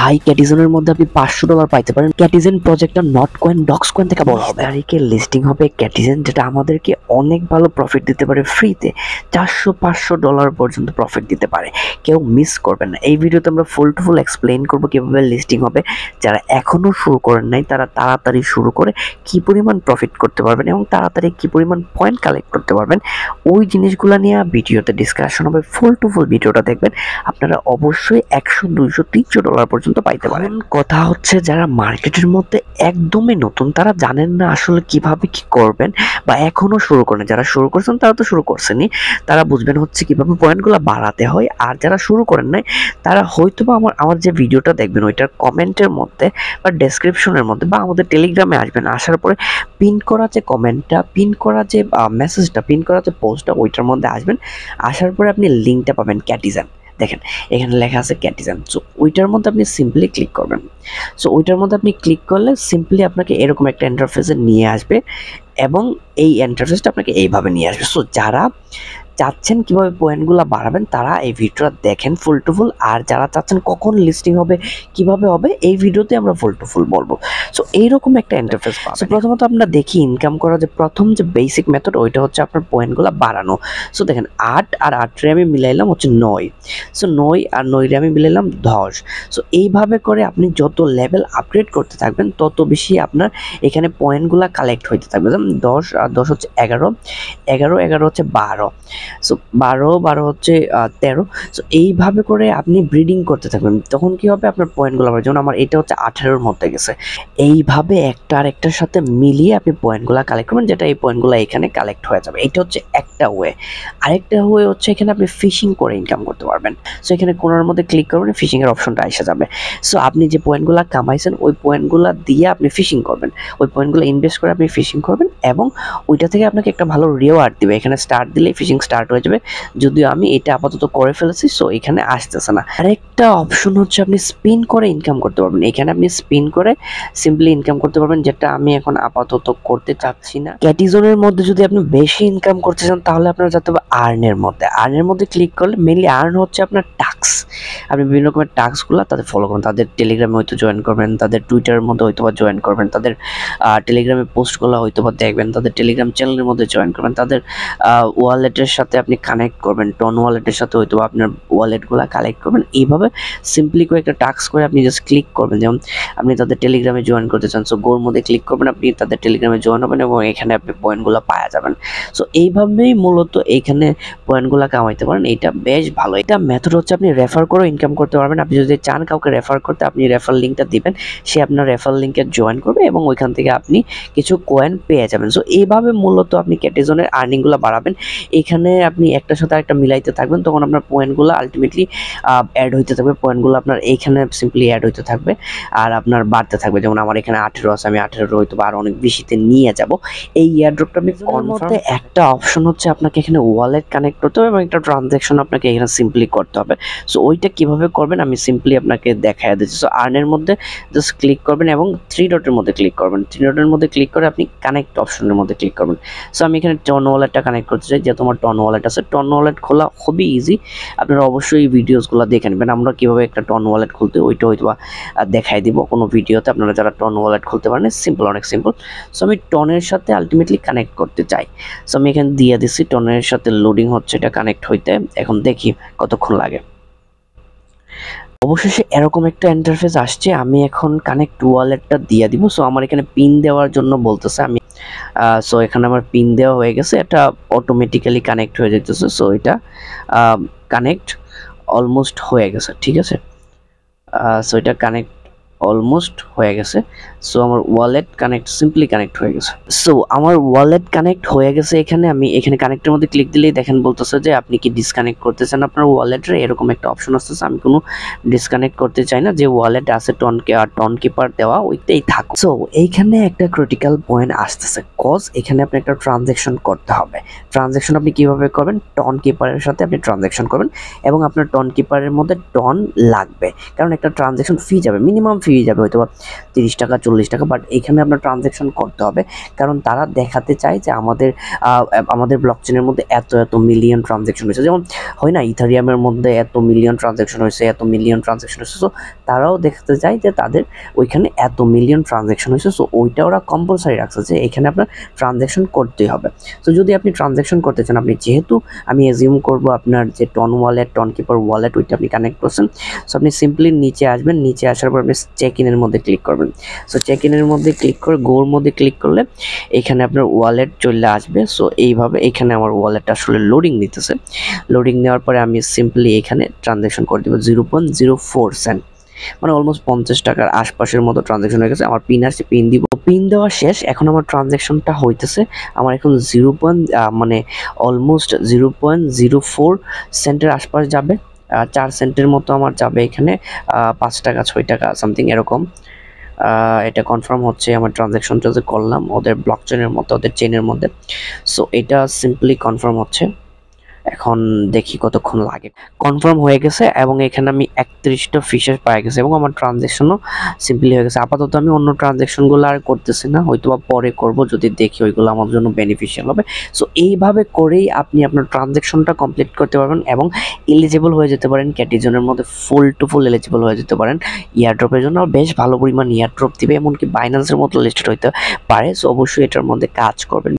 ভাই ক্যাটিজনের মধ্যে আপনি $500 পাইতে পারেন। ক্যাটিজেন প্রজেক্টটা নট কয়েন ডক্স কয়েন থেকে বড় হবে। তারিখে লিস্টিং হবে ক্যাটিজেন, যেটা আমাদেরকে অনেক ভালো প্রফিট দিতে পারে। ফ্রিতে $400-500 পর্যন্ত প্রফিট দিতে পারে। কেউ মিস করবেন না। এই ভিডিওতে আমরা ফুল টু ফুল এক্সপ্লেইন করবো কিভাবে লিস্টিং হবে। যারা এখনো শুরু করেন নাই তারা তাড়াতাড়ি শুরু করে কি পরিমাণ প্রফিট করতে পারবেন এবং তাড়াতাড়ি কি পরিমাণ পয়েন্ট কালেক্ট করতে পারবেন, ওই জিনিসগুলো নিয়ে ভিডিওতে ডিসকাশন হবে। ফুল টু ফুল ভিডিওটা দেখবেন, আপনারা অবশ্যই $100, $200, $300 পর্যন্ত পাইতে পারেন। কথা হচ্ছে যারা মার্কেটের মধ্যে একদমই নতুন, তারা জানেন না আসলে কিভাবে কি করবেন, বা এখনো শুরু করেন। যারা শুরু করছেন তারা তো শুরু করছেনই, তারা বুঝবেন হচ্ছে কিভাবে পয়েন্টগুলো বাড়াতে হয়। আর যারা শুরু করেন নাই তারা হয়তো বা আমার যে ভিডিওটা দেখবেন ওইটার কমেন্টের মধ্যে বা ডেসক্রিপশনের মধ্যে বা আমাদের টেলিগ্রামে আসবেন, আসার পরে পিন করা যে কমেন্টটা, পিন করা যে মেসেজটা, পিন করা যে পোস্টটা, ওইটার মধ্যে আসবেন। আসার পরে আপনি লিঙ্কটা পাবেন ক্যাটিজেন। দেখেন এখানে লেখা আছে ক্যাটিজেন। সো ওইটার মধ্যে আপনি সিম্পলি ক্লিক করবেন। সো ওইটার মধ্যে আপনি ক্লিক করলে সিম্পলি আপনাকে এরকম একটা ইন্টারফেসে নিয়ে আসবে এবং এই ইন্টারফেসটা আপনাকে এইভাবে নিয়ে আসবে। সো যারা চাচ্ছেন কিভাবে পয়েন্টগুলো বাড়াবেন তারা এই ভিডিওটা দেখেন ফুল টু ফুল। আর যারা চাচ্ছেন কখন লিস্টিং হবে, কিভাবে হবে, এই ভিডিওতে আমরা ফুল টু ফুল বলবো। সো এইরকম একটা ইন্টারফেস পাবেন। সো প্রথমত আমরা দেখি ইনকাম করার যে প্রথম যে বেসিক মেথড, ওইটা হচ্ছে আপনার পয়েন্টগুলো বাড়ানো। সো দেখেন 8 আর 8 রে আমি মিলাইলাম হচ্ছে 9। সো 9 আর 9 রে আমি মিলাইলাম 10। সো এইভাবে করে আপনি যত লেভেল আপগ্রেড করতে থাকবেন তত বেশি আপনার এখানে পয়েন্টগুলো কালেক্ট হইতে থাকবে। যেমন 10 আর 10 হচ্ছে 11, 11 11 হচ্ছে 12। সো 12 হচ্ছে 13। সো এইভাবে করে আপনি ব্রিডিং করতে থাকবেন, তখন কি হবে আপনার পয়েন্টগুলো হবে। যেমন আমার এটা হচ্ছে 18-এর মধ্যে গেছে। এইভাবে একটা আর একটার সাথে মিলিয়ে আপনি পয়েন্টগুলো কালেক্ট করবেন, যেটা এই পয়েন্টগুলো এখানে কালেক্ট হয়ে যাবে। এটা হচ্ছে একটা ওয়ে। আরেকটা ওয়ে হচ্ছে এখানে আপনি ফিশিং করে ইনকাম করতে পারবেন। সো এখানে কোনার মধ্যে ক্লিক করবেন, ফিশিং এর অপশনটা এসে যাবে। সো আপনি যে পয়েন্টগুলো কামাইছেন ওই পয়েন্টগুলো দিয়ে আপনি ফিশিং করবেন, ওই পয়েন্টগুলো ইনভেস্ট করে আপনি ফিশিং করবেন এবং ওইটা থেকে আপনাকে একটা ভালো রিওয়ার্ড দিবে। এখানে স্টার্ট দিলে ফিশিং স্টার্ট হয়ে যাবে। যদিও আমি এটা আপাতত করে ফেলেছি, সো এখানে আসতেছে না। আরেকটা অপশন হচ্ছে আপনি স্পিন করে ইনকাম করতে পারবেন। এখানে আপনি স্পিন করে সিম্পলি ইনকাম করতে পারবেন, যেটা আমি এখন আপাতত করতে চাচ্ছি না। ক্যাটিজনের মধ্যে যদি আপনি বেশি ইনকাম করতে চান তাহলে আপনার যেতে হবে আর্নের মধ্যে। আর্নের মধ্যে ক্লিক করলে মেইনলি আর্ন হচ্ছে আপনার টাস্ক। আপনি বিভিন্ন রকমের টাস্কগুলো তাদের ফলো করবেন, তাদের টেলিগ্রামে হয়তো জয়েন করবেন, তাদের টুইটারের মধ্যে হয়তো বা জয়েন করবেন, তাদের টেলিগ্রামে পোস্টগুলো হয়তো বা দেখবেন, তাদের টেলিগ্রাম চ্যানেলের মধ্যে জয়েন করবেন, তাদের ওয়ালেটের সাথে আপনি কানেক্ট করবেন, টন ওয়ালেটের সাথে হয়তো আপনার ওয়ালেটগুলো কালেক্ট করবেন। এইভাবে সিম্পলি করে একটা টাস্ক করে আপনি জাস্ট ক্লিক করবেন। যেমন আপনি তাদের টেলিগ্রামে জয়েন করতে চান, সো গোর মধ্যে ক্লিক করবেন, আপনি তাদের টেলিগ্রামে জয়েন হবেন এবং এখানে আপনি পয়েন্টগুলো পাওয়া যাবেন। সো এইভাবেই মূলত এইখানে পয়েন্টগুলো কামাইতে পারেন। এটা বেশ ভালো। এটা মেথড হচ্ছে আপনি রেফার করে ইনকাম করতে পারবেন। আপনি যদি চান কাউকে রেফার করতে, আপনি রেফার লিঙ্কটা দিবেন, সে আপনার রেফার লিঙ্কে জয়েন করবে এবং ওইখান থেকে আপনি কিছু কয়েন পেয়ে যাবেন। সো এইভাবে মূলত আপনি ক্যাটিজনের আর্নিংগুলো বাড়াবেন। এখানে আপনি একটার সাথে একটা মিলাইতে থাকবেন, তখন আপনার পয়েন্টগুলো আলটিমেটলি অ্যাড হইতে থাকবে। পয়েন্টগুলো আপনার এইখানে সিম্পলি অ্যাড হইতে থাকবে আর আপনার বাড়তে থাকবে। যেমন আমার এখানে 18 আছে, আমি 18 হয়তো বা আরো অনেক বেশিতে নিয়ে যাব। এই এয়ারড্রপটা আপনি কনফার্ম। একটা অপশন হচ্ছে আপনাকে এখানে ওয়ালেট কানেক্ট করতে হবে এবং একটা ট্রানজ্যাকশন আপনাকে এখানে সিম্পলি করতে হবে। সো ওইটা কিভাবে করবেন আমি সিম্পলি আপনাকে দেখাই দিচ্ছি। সো আর্নের মধ্যে জাস্ট ক্লিক করবেন এবং 3 ডটের মধ্যে ক্লিক করবেন। 3 ডটের মধ্যে ক্লিক করে আপনি কানেক্ট অপশনের মধ্যে ক্লিক করবেন। সো আমি এখানে টন ওয়ালেটটা কানেক্ট করতে চাই, যে তোমার টন ওয়ালেট আছে। টন ওয়ালেট খোলা খুবই ইজি, আপনারা অবশ্যই এই ভিডিওসগুলো দেখে নেবেন। আমরা কিভাবে একটা টন ওয়ালেট খুলতে ওইটা হয়তো দেখাই দিব কোনো ভিডিওতে। আপনারা যারা টন ওয়ালেট খুলতে পারেন, সিম্পল, অনেক সিম্পল। সো আমি টনের সাথে আলটিমেটলি কানেক্ট করতে চাই। সো আমি এখানে দিয়ে দিচ্ছি, টনের সাথে লোডিং হচ্ছে এটা কানেক্ট হইতে। এখন দেখি কতক্ষণ লাগে। অবশেষে এরকম একটা ইন্টারফেস আসছে। আমি এখন কানেক্ট ওয়ালেটটা দিয়ে দিব। সো আমার এখানে পিন দেওয়ার জন্য বলতেছে, আমি সো এখানে আমার পিন দেওয়া হয়ে গেছে, এটা অটোমেটিক্যালি কানেক্ট হয়ে যেতেছে। সো এটা কানেক্ট অলমোস্ট হয়ে গেছে, ঠিক আছে। সো এটা কানেক্ট অলমোস্ট হয়ে গেছে। সো আমার ওয়ালেট কানেক্ট সিম্পলি কানেক্ট হয়ে গেছে। সো আমার ওয়ালেট কানেক্ট হয়ে গেছে। এখানে আমি এখানে কানেক্টের মধ্যে ক্লিক দিলেই দেখেন বলতেছে যে আপনি কি ডিসকানেক্ট করতেছেন আপনার ওয়ালেটের, এরকম একটা অপশন আসতেছে। আমি কোনো ডিসকানেক্ট করতে চাই না, যে ওয়ালেট আছে টন কিপার দেওয়া ওইটাই থাকুক। সো এইখানে একটা ক্রিটিক্যাল পয়েন্ট আসতেছে, কজ এখানে আপনি একটা ট্রানজ্যাকশন করতে হবে। ট্রানজ্যাকশন আপনি কিভাবে করবেন, টন কিপারের সাথে আপনি ট্রানজ্যাকশন করবেন এবং আপনার টন কিপারের মধ্যে টন লাগবে, কারণ একটা ট্রানজ্যাকশন ফি যাবে, মিনিমাম ফি ফি যাবে হয়তো বা 30 টাকা 40 টাকা, বাট এখানে আপনার ট্রানজ্যাকশন করতে হবে, কারণ তারা দেখাতে চায় যে আমাদের ব্লকচেনের মধ্যে এত মিলিয়ন ট্রানজ্যাকশন হয়েছে। যেমন হয় না, ইথারিয়ামের মধ্যে এত মিলিয়ন ট্রানজ্যাকশন হয়েছে, এত মিলিয়ন ট্রানজ্যাকশন হয়েছে। সো তারাও দেখতে চায় যে তাদের ওইখানে এত মিলিয়ন ট্রানজ্যাকশন হয়েছে। সো ওইটা ওরা কম্পালসারি রাখছে যে এখানে আপনার ট্রানজ্যাকশন করতেই হবে। সো যদি আপনি ট্রানজ্যাকশন করতে চান, আপনি যেহেতু আমি এজিউম করব আপনার যে TON wallet, Tonkeeper wallet, ওইটা আপনি কানেক্ট করছেন। সো আপনি সিম্পলি নিচে আসবেন, নিচে আসার পর আপনি চেক ইনের মধ্যে ক্লিক করবেন। সো চেক ইনের মধ্যে ক্লিক করে গোর মধ্যে ক্লিক করলে এখানে আপনার ওয়ালেট চলে আসবে। সো এইভাবে এখানে আমার ওয়ালেটটা আসলে লোডিং নিতেছে। লোডিং নেওয়ার পরে আমি সিম্পলি এখানে ট্রানজ্যাকশন করে দেবো 0.04 সেন্ট, মানে অলমোস্ট 50 টাকার আশপাশের মতো ট্রানজ্যাকশন হয়ে গেছে। আমার পিন আসছে, পিন দিব, পিন দেওয়া শেষ। এখন আমার ট্রানজ্যাকশনটা হইতেছে, আমার এখন মানে অলমোস্ট 0.04 সেন্টের আশপাশ যাবে। 4 সেন্টের মতো আমার যাবে এখানে, 5 টাকা 6 টাকা সামথিং এরকম। এটা কনফার্ম হচ্ছে আমার ট্রানজ্যাকশনটা যে করলাম ওদের ব্লকচেনের মধ্যে, ওদের চেনের মধ্যে। সো এটা সিম্পলি কনফার্ম হচ্ছে। এখন দেখি কতক্ষণ লাগে। কনফার্ম হয়ে গেছে এবং এখানে আমি 31টা ফিশার পাই গেছে এবং আমার ট্রানজ্যাকশনও সিম্পলি হয়ে গেছে। আপাতত আমি অন্য ট্রানজ্যাকশনগুলো আর করতেছি না, হয়তো বা পরে করব যদি দেখি ওইগুলো আমার জন্য বেনিফিশিয়াল হবে। সো এইভাবে করেই আপনি আপনার ট্রানজ্যাকশনটা কমপ্লিট করতে পারবেন এবং এলিজিবল হয়ে যেতে পারেন ক্যাটিজনের মধ্যে, ফুল টু ফুল এলিজিবল হয়ে যেতে পারেন ইয়ারড্রপের জন্য। বেশ ভালো পরিমাণ ইয়ারড্রপ দিবে, এমনকি বাইন্যান্সের মতো লিস্টেড হইতে পারে। সো অবশ্যই এটার মধ্যে কাজ করবেন।